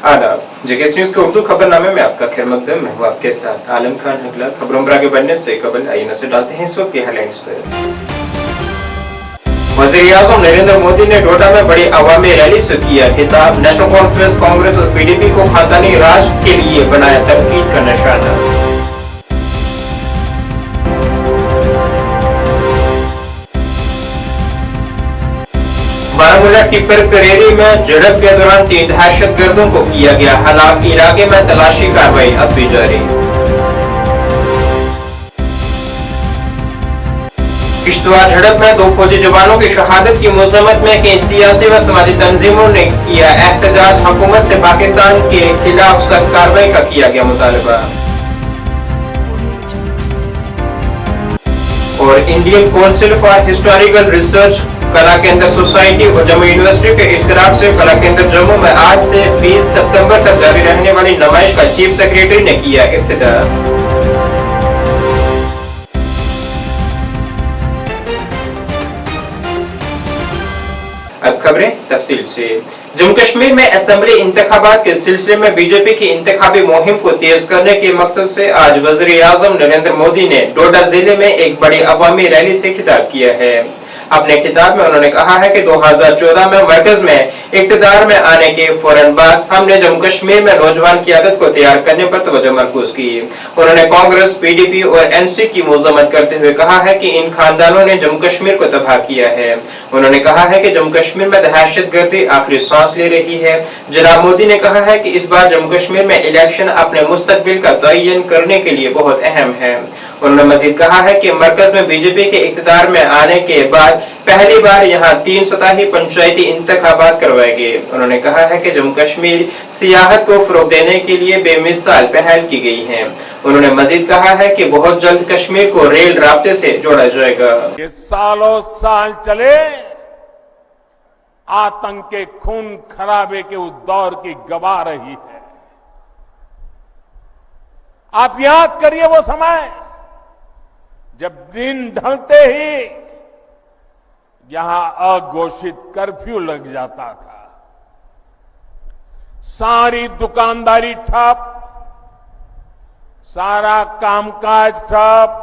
आदाब। JKS news के उर्दू खबरनामे में आपका खैर मकदम। मैं हूं आपके साथ आलम खान हगला। खबरों पर आगे बढ़ने से कबल आइए नजर डालते हैं इस वक्त के हेडलाइंस पर। वज़ीर-ए-आज़म नरेंद्र मोदी ने डोडा में बड़ी अवामी रैली से किया खिताब। नेशनल कॉन्फ्रेंस कांग्रेस और पीडीपी को खानदानी राज के लिए बनाया तनकीद का निशाना। बारामूला टिप्पर करेरी में झड़प के दौरान 3 दहशतगर्दों को किया गया हलाक। इलाके में तलाशी कार्रवाई अब भी जारी। किश्तवाड़ झड़प में 2 फौजी जवानों की शहादत की मज़म्मत में कई सियासी व समाजी तंजीमों ने किया एहतजाज। हुकूमत से पाकिस्तान के खिलाफ सख्त कार्रवाई का किया गया मुतालबा। और Indian council for historical research कला केंद्र सोसाइटी और जम्मू यूनिवर्सिटी के इश्तिराक से कला केंद्र जम्मू में आज से 20 सितंबर तक जारी रहने वाली नुमाइश का चीफ सेक्रेटरी ने किया इफ्तिताह। अब खबरें तफसील से। जम्मू कश्मीर में असेंबली इंतखाबात के सिलसिले में बीजेपी की इंतखाबी मुहिम को तेज करने के मकसद से आज वज़ीर-ए-आज़म नरेंद्र मोदी ने डोडा जिले में एक बड़ी अवामी रैली से खिताब किया है। अपने खिताब में उन्होंने कहा है कि 2014 में मरकज में इक्तदार में आने के फौरन बाद हमने जम्मू कश्मीर में नौजवान क़यादत को तैयार करने पर तवज्जो मरकूज की। उन्होंने कांग्रेस, पीडीपी और एनसी की मज़म्मत करते हुए कहा है कि इन खानदानों ने जम्मू कश्मीर को तबाह किया है। उन्होंने कहा है कि जम्मू कश्मीर में दहशतगर्दी आखिरी सांस ले रही है। जनाब मोदी ने कहा है कि इस बार जम्मू कश्मीर में इलेक्शन अपने मुस्तकबिल का तयन करने के लिए बहुत अहम है। उन्होंने मजीद कहा है कि मरकज में बीजेपी के इक्तदार में आने के बाद पहली बार यहां 3 सतही पंचायती इंतखाबात करवाए गए। उन्होंने कहा है कि जम्मू कश्मीर सियाहत को फरोग देने के लिए बेमिसाल पहल की गई है। उन्होंने मजीद कहा है कि बहुत जल्द कश्मीर को रेल राब्ते से जोड़ा जाएगा। ये सालों साल चले आतंक के खून खराबे के उस दौर की गवाह रही है। आप याद करिए वो समय जब दिन ढलते ही यहां अघोषित कर्फ्यू लग जाता था, सारी दुकानदारी ठप, सारा कामकाज ठप।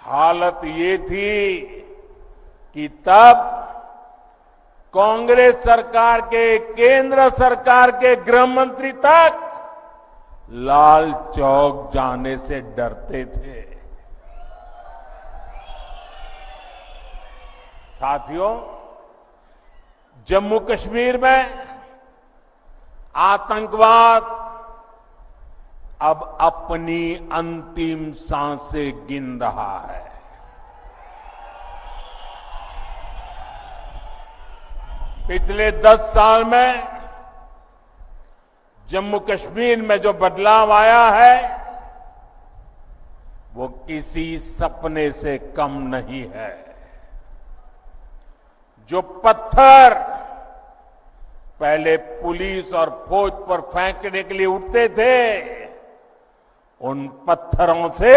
हालत ये थी कि तब कांग्रेस सरकार के, केंद्र सरकार के गृह मंत्री तक लाल चौक जाने से डरते थे। साथियों, जम्मू कश्मीर में आतंकवाद अब अपनी अंतिम सांसें गिन रहा है। पिछले 10 साल में जम्मू कश्मीर में जो बदलाव आया है वो किसी सपने से कम नहीं है। जो पत्थर पहले पुलिस और फौज पर फेंकने के लिए उठते थे, उन पत्थरों से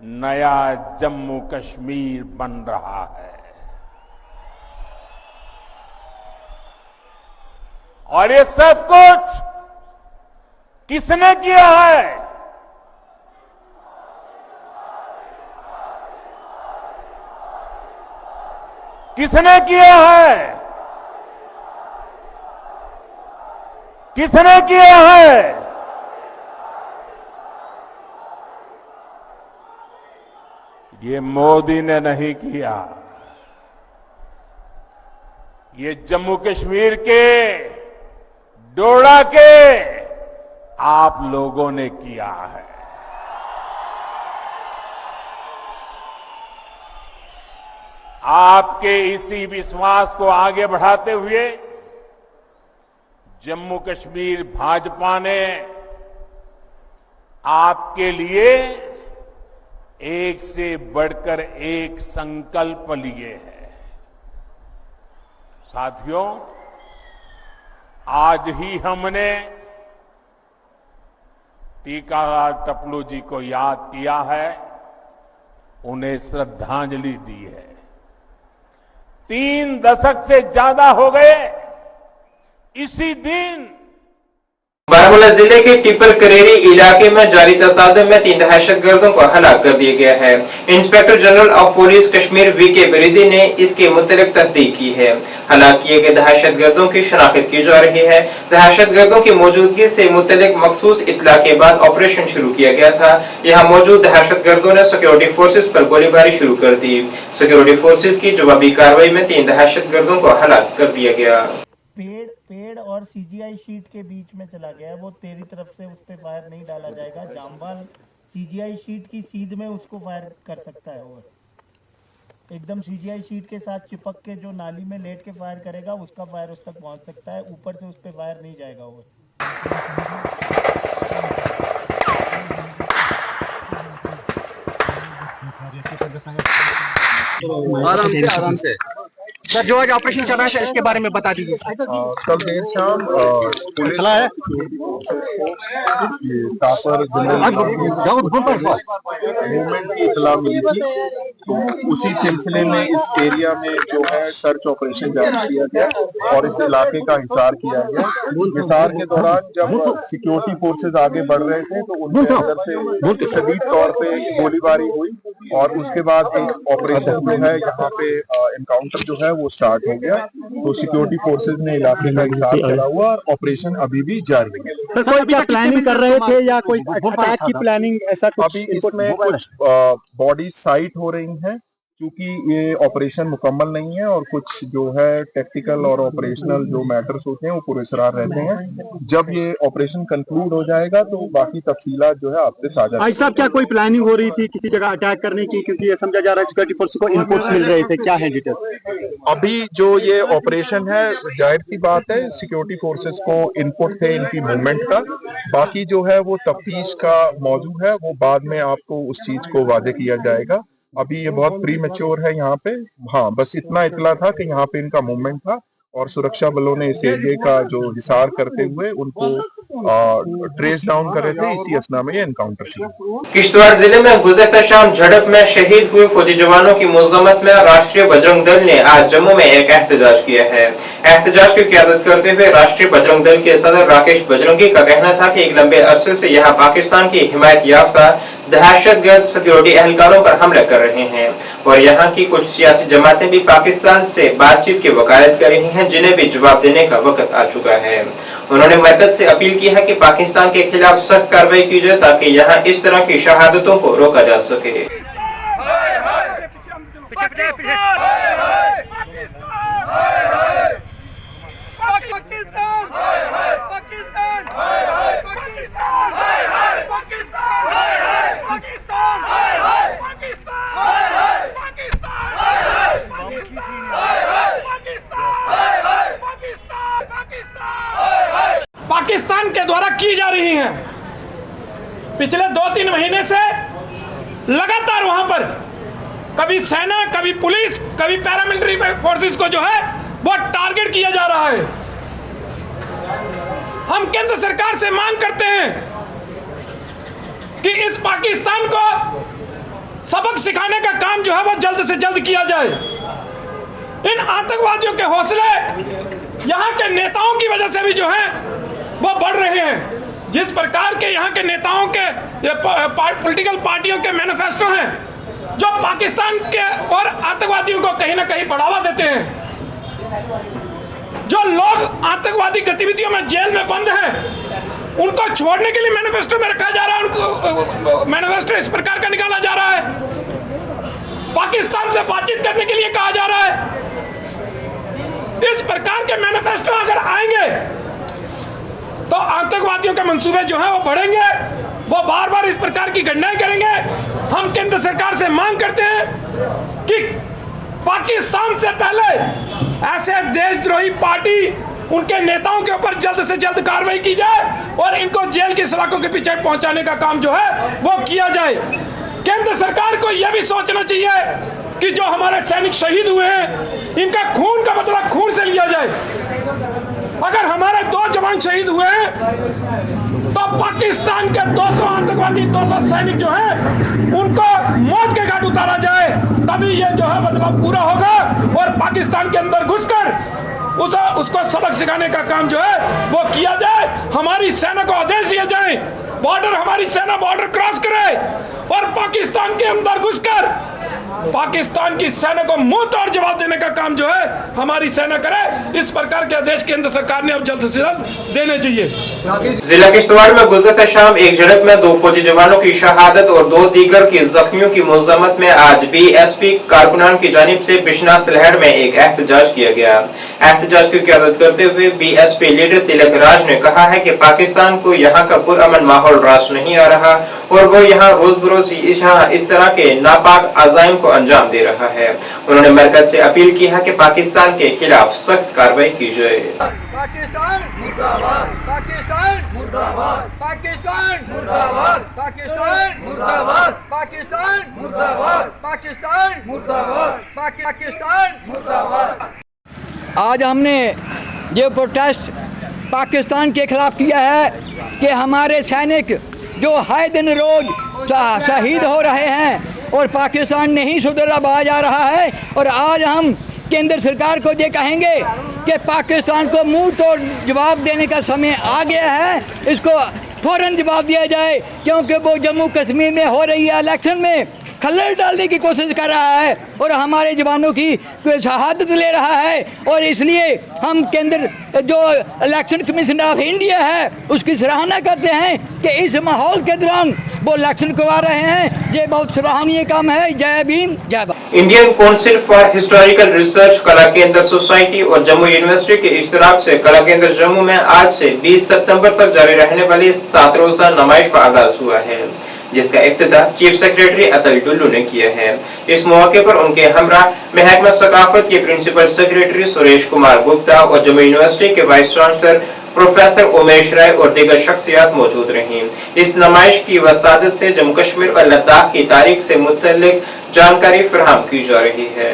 नया जम्मू कश्मीर बन रहा है। और ये सब कुछ किसने किया है? किसने किया है? किसने किया है? ये मोदी ने नहीं किया। ये जम्मू कश्मीर के डोडा के आप लोगों ने किया है। आपके इसी विश्वास को आगे बढ़ाते हुए जम्मू कश्मीर भाजपा ने आपके लिए एक से बढ़कर एक संकल्प लिए हैं। साथियों, आज ही हमने टीकालाल टपलू जी को याद किया है, उन्हें श्रद्धांजलि दी है। 3 दशक से ज्यादा हो गए इसी दिन बारामूला जिले के टिप्पर करेरी इलाके में जारी तसादम में 3 दहशतगर्दों को हलाक कर दिया गया है। Inspector general of police Kashmir VK Baridi ने इसके मुतल्लिक तस्दीक की है। हलाक किए गए दहशतगर्दों की शनाख्त की जा रही है। दहशतगर्दों की मौजूदगी से मुतल्लिक मखसूस इत्तला के बाद ऑपरेशन शुरू किया गया था। यहाँ मौजूद दहशतगर्दों ने सिक्योरिटी फोर्सेज पर गोलीबारी शुरू कर दी। सिक्योरिटी फोर्सेज की जवाबी कार्रवाई में 3 दहशतगर्दों को हलाक कर दिया गया। पेड़ और सीजीआई शीट के बीच में चला गया है, वो तेरी तरफ से उस पे फायर नहीं डाला जाएगा। जामवाल सीजीआई शीट की सीध में उसको फायर कर सकता है और एकदम सीजीआई शीट के साथ चिपक के जो नाली में लेट के फायर करेगा उसका फायर उस तक पहुंच सकता है, ऊपर से उस पे फायर नहीं जाएगा वो। आराम से सर, जो आज ऑपरेशन चल रहा है इसके बारे में बता दीजिए। कल देर शाम पुलिस है मूवमेंट की इतला मिली थी, तो उसी सिलसिले में इस एरिया में जो है सर्च ऑपरेशन जारी किया गया और इस इलाके का हिसार किया गया। हिसार के दौरान जब सिक्योरिटी फोर्सेज आगे बढ़ रहे थे तो उनके अंदर से शदीद तौर पे गोलीबारी हुई और उसके बाद एक ऑपरेशन जो है यहाँ पे एनकाउंटर जो है वो स्टार्ट हो गया। तो सिक्योरिटी फोर्सेज ने इलाके का हिसार चला हुआ और ऑपरेशन अभी भी जारी है। तो कोई क्या प्लानिंग कर रहे थे या कोई अटैक की प्लानिंग ऐसा कुछ? अभी इसमें कुछ बॉडी साइट हो रही है क्योंकि ये ऑपरेशन मुकम्मल नहीं है और कुछ जो है टेक्निकल और ऑपरेशनल जो मैटर्स होते हैं वो पुरस्कार रहते हैं। जब ये ऑपरेशन कंक्लूड हो जाएगा तो बाकी तफसीलात जो है आपसे साझा। भाई साहब, क्या कोई प्लानिंग हो रही थी किसी जगह अटैक करने की? क्योंकि ये समझा जा रहा है सिक्योरिटी फोर्स को इनपुट्स मिल रहे थे, क्या है डिटेल? अभी जो ये ऑपरेशन है जाहिर सी बात है सिक्योरिटी फोर्सेस को इनपुट थे इनकी मूवमेंट का, बाकी जो है वो तफ्तीश का मौजू है, वो बाद में आपको उस चीज को वादे किया जाएगा। अभी ये बहुत प्री मैच्योर है यहाँ पे। हाँ, बस इतना इतला था कि यहाँ पे इनका मूवमेंट था और सुरक्षा बलों ने इस एरिया का जो हिसार करते हुए उनको ट्रेस डाउन करे थे। इसी असना में ये एनकाउंटर शुरू। किश्तवाड़ जिले में गुज़श्ता शाम झड़प में शहीद हुए फौजी जवानों की मुज़म्मत में राष्ट्रीय बजरंग दल ने आज जम्मू में एक एहतजाज किया है। एहतजाज की क़यादत करते हुए राष्ट्रीय बजरंग दल के सदर राकेश बजरंगी का कहना था कि एक लंबे अरसे से यहाँ पाकिस्तान की हिमायत याफ्ता दहशतगर्द सिक्योरिटी एहलकारों पर हमला कर रहे हैं और यहाँ की कुछ सियासी जमातें भी पाकिस्तान से बातचीत की वकालत कर रही हैं, जिन्हें भी जवाब देने का वक्त आ चुका है। उन्होंने मरकज से अपील की है कि पाकिस्तान के खिलाफ सख्त कार्रवाई की जाए ताकि यहाँ इस तरह की शहादतों को रोका जा सके। पाकिस्तान के द्वारा की जा रही हैं। पिछले 2-3 महीने से लगातार वहां पर कभी सेना, कभी पुलिस, कभी पैरामिलिट्री फोर्सेस को जो है वो टारगेट किया जा रहा है। हम केंद्र सरकार से मांग करते हैं कि इस पाकिस्तान को सबक सिखाने का काम जो है वो जल्द से जल्द किया जाए। इन आतंकवादियों के हौसले यहाँ के नेताओं की वजह से भी जो है वो बढ़ रहे हैं। जिस प्रकार के यहाँ के नेताओं के पॉलिटिकल पार्टियों के मैनिफेस्टो हैं जो पाकिस्तान के और आतंकवादियों को कहीं ना कहीं बढ़ावा देते हैं, जो लोग आतंकवादी गतिविधियों में जेल में बंद हैं उनको छोड़ने के लिए मैनिफेस्टो में रखा जा रहा है। उनको मैनिफेस्टो इस प्रकार का निकाला जा रहा है, पाकिस्तान से बातचीत करने के लिए कहा जा रहा है। इस प्रकार के मैनिफेस्टो अगर आएंगे तो आतंकवादियों के मंसूबे जो है वो बढ़ेंगे, वो बार बार इस प्रकार की घटनाएं करेंगे। हम केंद्र सरकार से मांग करते हैं कि पाकिस्तान से पहले ऐसे देशद्रोही पार्टी उनके नेताओं के ऊपर जल्द से जल्द कार्रवाई की जाए और इनको जेल की सलाखों के पीछे पहुंचाने का काम जो है वो किया जाए। केंद्र सरकार को यह भी सोचना चाहिए कि जो हमारे सैनिक शहीद हुए हैं इनका खून का बदला खून से लिया जाए। अगर हमारे 2 जवान शहीद हुए हैं तो पाकिस्तान के 200 आतंकवादी, 200 सैनिक जो हैं उनको मौत के घाट उतारा जाए, तभी ये जो है बदलाव पूरा होगा और पाकिस्तान के अंदर घुसकर उसको सबक सिखाने का काम जो है वो किया जाए। हमारी सेना को आदेश दिए जाए, बॉर्डर, हमारी सेना बॉर्डर क्रॉस करे और पाकिस्तान के अंदर घुसकर पाकिस्तान की सेना को मुंह तोड़ जवाब देने का काम जो है हमारी सेना करे। इस प्रकार के आदेश केंद्र सरकार ने अब जल्द से जल्द देने चाहिए। जिला किश्तवाड़ में गुज़श्ता शाम एक झड़प में 2 फौजी जवानों की शहादत और 2 दीगर की जख्मियों की मुज़म्मत में आज बीएसपी कारकुनान की जानिब से बिशना सिलहड़ में एक एहतजाज किया गया। एहतजाज की क़यादत करते हुए बीएसपी लीडर तिलक राज ने कहा है कि पाकिस्तान को यहाँ का पुरअमन माहौल रास नहीं आ रहा और वो यहाँ रोज बरोज इस तरह के नापाक अज़ाइम को अंजाम दे रहा है। उन्होंने मरकज से अपील की है कि पाकिस्तान के खिलाफ सख्त कार्रवाई की जाए। पाकिस्तान मुर्दाबाद, पाकिस्तान मुर्दाबाद, पाकिस्तान मुर्दाबाद, पाकिस्तान मुर्दाबाद, पाकिस्तान मुर्दाबाद, पाकिस्तान मुर्दाबाद, पाकिस्तान मुर्दाबाद। आज हमने ये प्रोटेस्ट पाकिस्तान के खिलाफ किया है कि हमारे सैनिक जो हाय दिन रोज शहीद हो रहे हैं और पाकिस्तान नहीं सुधरा जा रहा है। और आज हम केंद्र सरकार को ये कहेंगे कि पाकिस्तान को मुंह तोड़ जवाब देने का समय आ गया है, इसको फौरन जवाब दिया जाए, क्योंकि वो जम्मू कश्मीर में हो रही है इलेक्शन में खलल डालने की कोशिश कर रहा है और हमारे जवानों की शहादत ले रहा है। और इसलिए हम केंद्र जो इलेक्शन कमीशन ऑफ इंडिया है उसकी सराहना करते हैं कि इस माहौल के दौरान वो इलेक्शन करवा रहे हैं। ये बहुत सराहनीय काम है। जय भीम, जय Bharat. Indian council for historical research कला केंद्र सोसाइटी और जम्मू यूनिवर्सिटी के इश्तराक से कला केंद्र जम्मू में आज से 20 सितंबर तक जारी रहने वाली 7 रोज़ा नुमाइश का आगाज हुआ है, जिसका इफ्तिताह चीफ सेक्रेटरी अतल डुल्लू ने किया है। इस मौके पर उनके हमरा महकमा सकाफत के प्रिंसिपल सेक्रेटरी सुरेश कुमार गुप्ता और जम्मू यूनिवर्सिटी के वाइस चांसलर प्रोफेसर उमेश राय और दीगर शख्सियात मौजूद रहीं। इस नुमाइश की वसादत से जम्मू कश्मीर और लद्दाख की तारीख से मुतल्लिक जानकारी फराहम की जा रही है।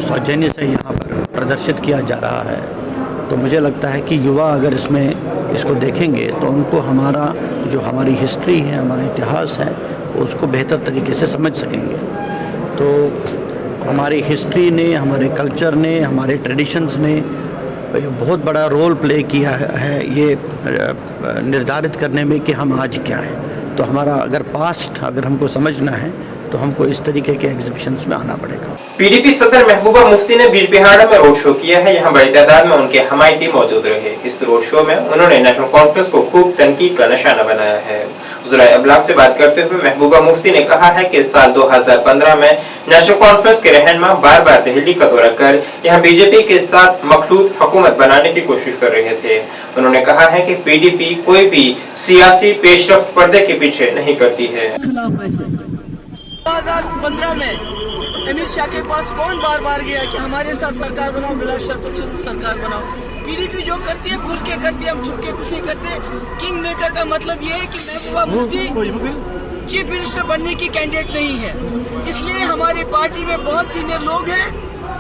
सौजन्य से यहाँ पर प्रदर्शित किया जा रहा है, तो मुझे लगता है कि युवा अगर इसको देखेंगे तो उनको हमारी हिस्ट्री है, हमारा इतिहास है, उसको बेहतर तरीके से समझ सकेंगे। तो हमारी हिस्ट्री ने, हमारे कल्चर ने, हमारे ट्रेडिशंस ने बहुत बड़ा रोल प्ले किया है ये निर्धारित करने में कि हम आज क्या है। तो हमारा अगर हमको समझना है तो हमको इस तरीके के एग्जीबिशंस में आना पड़ेगा। पीडीपी सदर महबूबा मुफ्ती ने बिजबिहाड़ा में रोड शो किया है। यहाँ बड़ी तादाद में उनके हमायती मौजूद रहे। इस रोड शो में उन्होंने नेशनल कॉन्फ्रेंस को खूब तनकीद का निशाना बनाया है। ज़राए अबलाग से बात करते हुए महबूबा मुफ्ती ने कहा है कि साल 2015 में नेशनल कॉन्फ्रेंस के रहनुमा बार-बार दिल्ली का दौरा कर यहाँ बीजेपी के साथ मखलूत हुकूमत बनाने की कोशिश कर रहे थे। उन्होंने कहा है कि पीडीपी कोई भी सियासी पेशरफ्त पर्दे के पीछे नहीं करती है। 2015 में अमित शाह के पास कौन बार गया कि हमारे साथ सरकार बनाओ, बिला शर्त जरूर सरकार बनाओ। पीडीपी जो करती है खुल के करती है, हम छुप के कुछ नहीं करते। किंग मेकर का मतलब ये है कि महबूबा मुफ्ती चीफ मिनिस्टर बनने की कैंडिडेट नहीं है। इसलिए हमारी पार्टी में बहुत सीनियर लोग हैं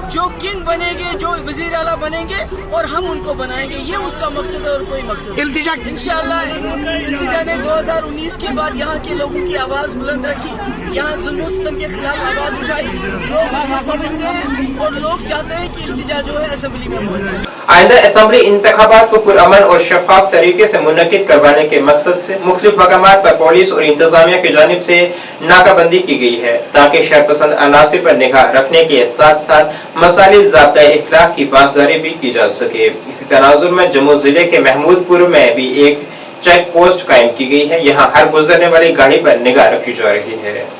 जो किंग बनेंगे, जो वजीर आला बनेंगे और हम उनको बनाएंगे। ये उसका मकसद है और कोई मकसद नहीं। इंशाअल्लाह इल्तिजा ने 2019 के बाद यहाँ के लोगों की आवाज बुलंद रखी, यहाँ जुल्म सितम के खिलाफ आवाज उठाई। लोग उसको समझते हैं और लोग चाहते हैं कि इल्तिजा जो है असेंबली में पहुंचे। आइंदा असेंबली इंतखाबात को पुरअमन और शफाफ तरीके से मुनक्किद करवाने के मकसद से मुख्तलिफ मकामात पर पुलिस और इंतजामिया की जानिब से नाकाबंदी की गई है, ताकि शहरपसंद अनासिर पर निगाह रखने के साथ साथ मसाली ज़ाब्ता इखलाक की पासदारी भी की जा सके। इसी तनाजुर में जम्मू जिले के महमूदपुर में भी एक चेक पोस्ट कायम की गई है। यहाँ हर गुजरने वाली गाड़ी पर निगाह रखी जा रही है।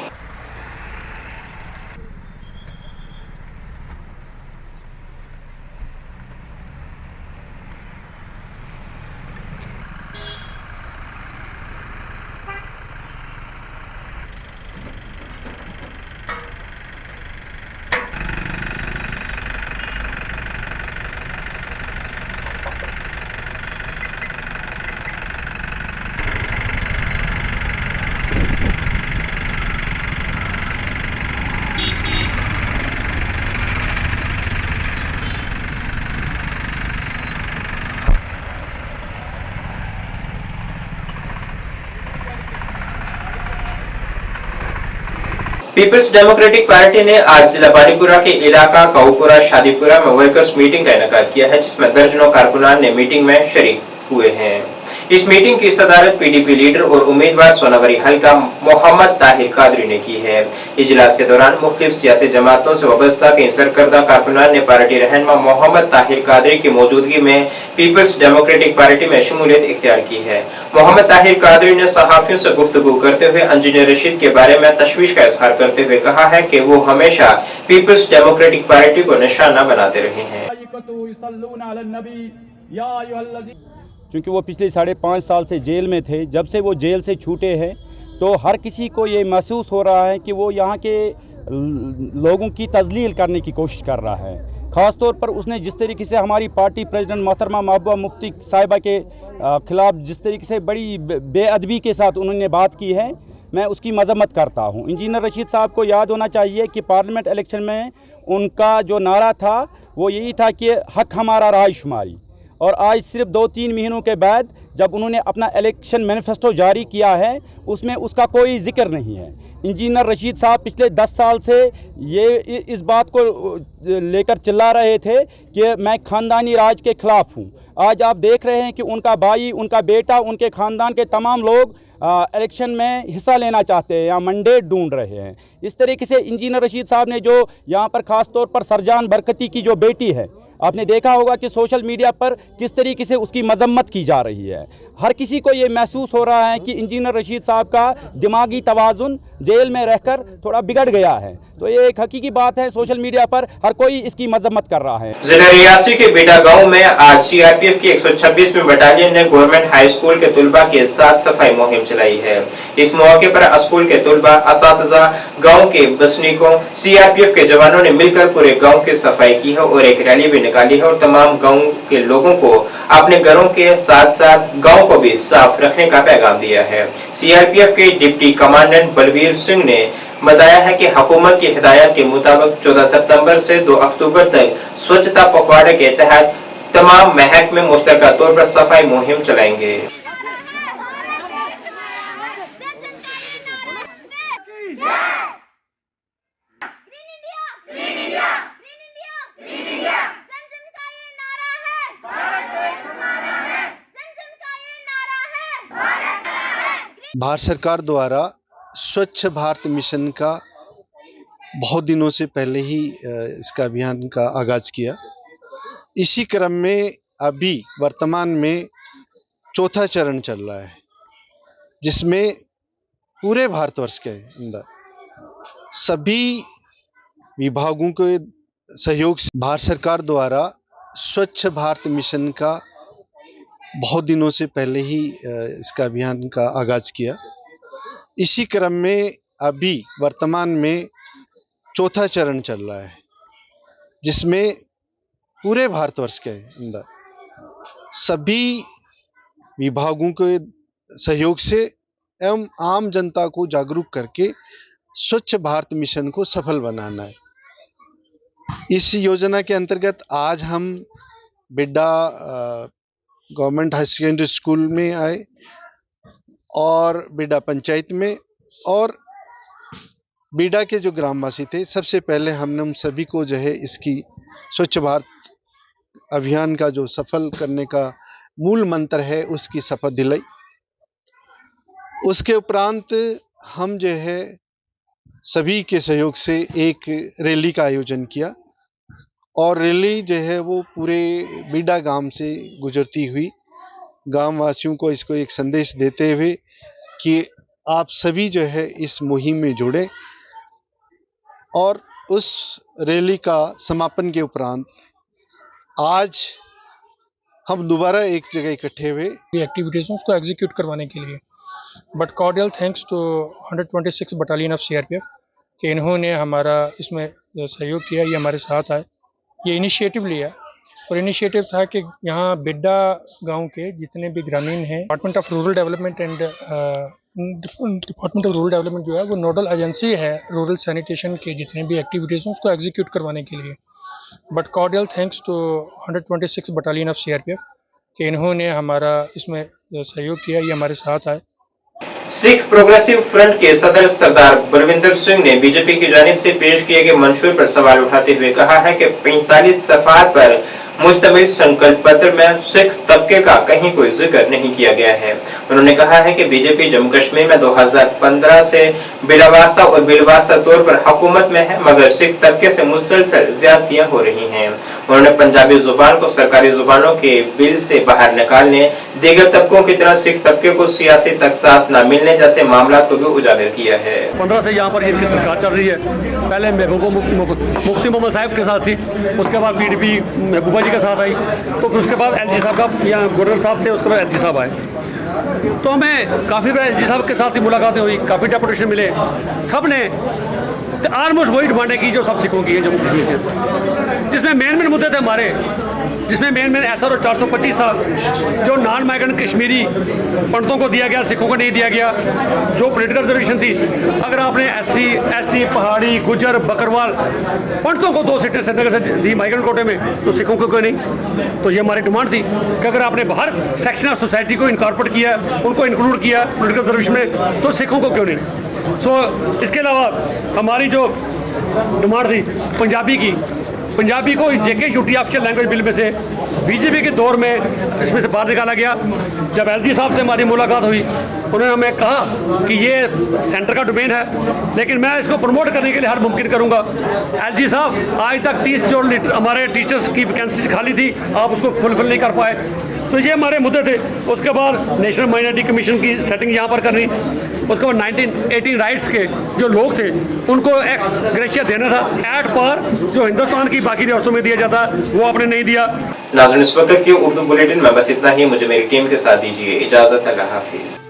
पीपल्स डेमोक्रेटिक पार्टी ने आज जिला बानीपुरा के इलाका काऊपुरा शादीपुरा में वर्कर्स मीटिंग का इनेकाद किया है, जिसमें दर्जनों कारकुनान ने मीटिंग में शरीक हुए हैं। इस मीटिंग की सदारत पीडीपी लीडर और उम्मीदवार सोनावरी हल्का मोहम्मद ताहिर कादरी ने की है। इजलास के दौरान मुख्तलिफ सियासी जमातों से वाबस्ता कई सरकर्दा कारकुनान ने पार्टी रहनुमा मोहम्मद ताहिर कादरी की मौजूदगी में पीपल्स डेमोक्रेटिक पार्टी में शमूलियत इख्तियार की है। मोहम्मद ताहिर कादरी ने सहाफियों से गुफ्तगू करते हुए इंजीनियर रशीद के बारे में तशवीश का इजहार करते हुए कहा है कि वो हमेशा पीपल्स डेमोक्रेटिक पार्टी को निशाना बनाते रहे हैं। क्योंकि वो पिछले 5.5 साल से जेल में थे, जब से वो जेल से छूटे हैं तो हर किसी को ये महसूस हो रहा है कि वो यहाँ के लोगों की तजलील करने की कोशिश कर रहा है। ख़ास तौर पर उसने जिस तरीके से हमारी पार्टी प्रेसिडेंट मोहतरमा महबूबा मुफ्ती साहिबा के ख़िलाफ़ जिस तरीके से बड़ी बेअदबी के साथ उन्होंने बात की है, मैं उसकी मजम्मत करता हूँ। इंजीनियर रशीद साहब को याद होना चाहिए कि पार्लियामेंट इलेक्शन में उनका जो नारा था वो यही था कि हक हमारा राय शुमारी, और आज सिर्फ 2-3 महीनों के बाद जब उन्होंने अपना इलेक्शन मैनिफेस्टो जारी किया है उसमें उसका कोई जिक्र नहीं है। इंजीनियर रशीद साहब पिछले 10 साल से ये इस बात को लेकर चिल्ला रहे थे कि मैं ख़ानदानी राज के ख़िलाफ़ हूँ। आज आप देख रहे हैं कि उनका भाई, उनका बेटा, उनके ख़ानदान के तमाम लोग इलेक्शन में हिस्सा लेना चाहते हैं या मंडेट ढूंढ रहे हैं। इस तरीके से इंजीनियर रशीद साहब ने जो यहाँ पर ख़ास तौर पर सरजान बरकती की जो बेटी है, आपने देखा होगा कि सोशल मीडिया पर किस तरीके से उसकी मजम्मत की जा रही है। हर किसी को ये महसूस हो रहा है कि इंजीनियर रशीद साहब का दिमागी तवाज़ुन जेल में रहकर थोड़ा बिगड़ गया है। तो ये एक हकीकी बात है, सोशल मीडिया पर हर कोई इसकी मजम्मत कर रहा है। जिला रियासी के बेटा गांव में आज सीआरपीएफ की 126वीं बटालियन ने गवर्नमेंट हाई स्कूल के तुलबा के साथ सफाई मुहिम चलाई है। इस मौके पर स्कूल के तुलबा, असातिज़ा, गांव के बसनीकों, सीआरपीएफ के जवानों ने मिलकर पूरे गांव की सफाई की है और एक रैली भी निकाली है और तमाम गांव के लोगों को अपने घरों के साथ साथ गांव को भी साफ रखने का पैगाम दिया है। सीआरपीएफ के डिप्टी कमांडेंट बलवीर सिंह ने बताया है कि हुकूमत की हिदायत के मुताबिक 14 सितंबर से 2 अक्टूबर तक स्वच्छता पखवाड़े के तहत तमाम महकमे मुश्तरका तौर पर सफाई मुहिम चलाएंगे। भारत सरकार द्वारा स्वच्छ भारत मिशन का बहुत दिनों से पहले ही इसका अभियान का आगाज किया। इसी क्रम में अभी वर्तमान में चौथा चरण चल रहा है, जिसमें पूरे भारतवर्ष के अंदर सभी विभागों के सहयोग से भारत सरकार द्वारा स्वच्छ भारत मिशन का बहुत दिनों से पहले ही इसका अभियान का आगाज किया। इसी क्रम में अभी वर्तमान में चौथा चरण चल रहा है, जिसमें पूरे भारतवर्ष के अंदर सभी विभागों के सहयोग से एवं आम जनता को जागरूक करके स्वच्छ भारत मिशन को सफल बनाना है। इस योजना के अंतर्गत आज हम बिड्डा गवर्नमेंट हाई सेकेंडरी स्कूल में आए और बिड्डा पंचायत में, और बीडा के जो ग्रामवासी थे, सबसे पहले हमने उन सभी को जो है इसकी स्वच्छ भारत अभियान का जो सफल करने का मूल मंत्र है उसकी शपथ दिलाई। उसके उपरांत हम जो है सभी के सहयोग से एक रैली का आयोजन किया और रैली जो है वो पूरे बीडा गांव से गुजरती हुई गांव वासियों को इसको एक संदेश देते हुए कि आप सभी जो है इस मुहिम में जुड़े, और उस रैली का समापन के उपरांत आज हम दोबारा एक जगह इकट्ठे हुए एक्टिविटीज़ को एग्जीक्यूट करवाने के लिए। But cordial thanks to 126 battalion of CRPF कि इन्होंने हमारा इसमें सहयोग किया, ये हमारे साथ आए, ये इनिशिएटिव लिया। और इनिशिएटिव था कि यहाँ बिड्डा गांव के जितने भी ग्रामीण हैं, department of rural development and department of rural development जो है वो नोडल एजेंसी है रूरल सैनिटेशन के जितने भी एक्टिविटीज़ हैं उसको एग्जीक्यूट करवाने के लिए। But cordial thanks to 126 battalion of CRPF कि इन्होंने हमारा इसमें सहयोग किया, ये हमारे साथ आए। सिख प्रोग्रेसिव फ्रंट के सदर सरदार बलविंदर सिंह ने बीजेपी की जानिब से पेश किए गए मंशूर पर सवाल उठाते हुए कहा है कि 45 सफ़हात पर मुश्तमिल संकल्प पत्र में सिख तबके का कहीं कोई जिक्र नहीं किया गया है। उन्होंने कहा है कि बीजेपी जम्मू कश्मीर में 2015 से बिलावास्ता और बिलवास्ता तौर पर हुकूमत में है, मगर सिख तबके से मुसलसल ज्यादतियां हो रही हैं। उन्होंने पंजाबी जुबान को सरकारी जुबानों के बिल से बाहर निकालने, दीगर तबकों की तरह सिख तबके को सियासी तखसास न मिलने जैसे मामला को भी उजागर किया है। 15 से यहाँ पर इनकी सरकार चल रही है। पहले मुफ्ती मोहम्मद साहब के साथ थी, उसके बाद PDP महबूबा जी के साथ आई, तो फिर उसके बाद LG साहब का यहाँ गवर्नर साहब थे, उसके बाद LG साहब आए। तो हमें काफ़ी बार LG साहब के साथ ही मुलाकातें हुई, काफ़ी डेपुटेशन मिले, सब ने ऑलमोस्ट वही डिमांडें की जो सब सिखों की है जम्मू कश्मीर के, जिसमें मेन मुद्दे थे हमारे, जिसमें मेन SRO 425 था, जो नॉन माइग्रेंट कश्मीरी पंडितों को दिया गया, सिखों को नहीं दिया गया। जो पॉलिटिकल रिजर्वेशन थी, अगर आपने SC ST पहाड़ी गुजर बकरवाल पंडितों को 2 सीटें श्रीनगर से दी माइग्रेंट कोटे में, तो सिखों को क्यों नहीं? तो ये हमारी डिमांड थी कि अगर आपने बाहर सेक्शन ऑफ सोसाइटी को इनकॉर्पोरेट किया, उनको इंक्लूड किया पॉलिटिकल रिजर्वेशन में, तो सिखों को क्यों नहीं? इसके अलावा हमारी जो डिमांड थी पंजाबी को JK UT official language bill में से बीजेपी के दौर में इसमें से बाहर निकाला गया। जब LG साहब से हमारी मुलाकात हुई, उन्होंने हमें कहा कि ये सेंटर का डोमेन है, लेकिन मैं इसको प्रमोट करने के लिए हर मुमकिन करूंगा। LG साहब, आज तक 30 जो हमारे टीचर्स की वैकेंसी खाली थी, आप उसको फुलफिल नहीं कर पाए। तो ये हमारे मुद्दे थे। उसके बाद नेशनल माइनॉरिटी कमीशन की सेटिंग यहाँ पर करनी, उसके बाद 1918 राइट्स के जो लोग थे उनको एक्स ग्रेशिया देना था एट पार जो हिंदुस्तान की बाकी रियासतों में दिया जाता, वो आपने नहीं दिया। नाज़रीन, इस वक्त की उर्दू बुलेटिन में बस इतना ही। मुझे मेरी टीम के साथ दीजिए इजाजत। अल्लाह हाफिज।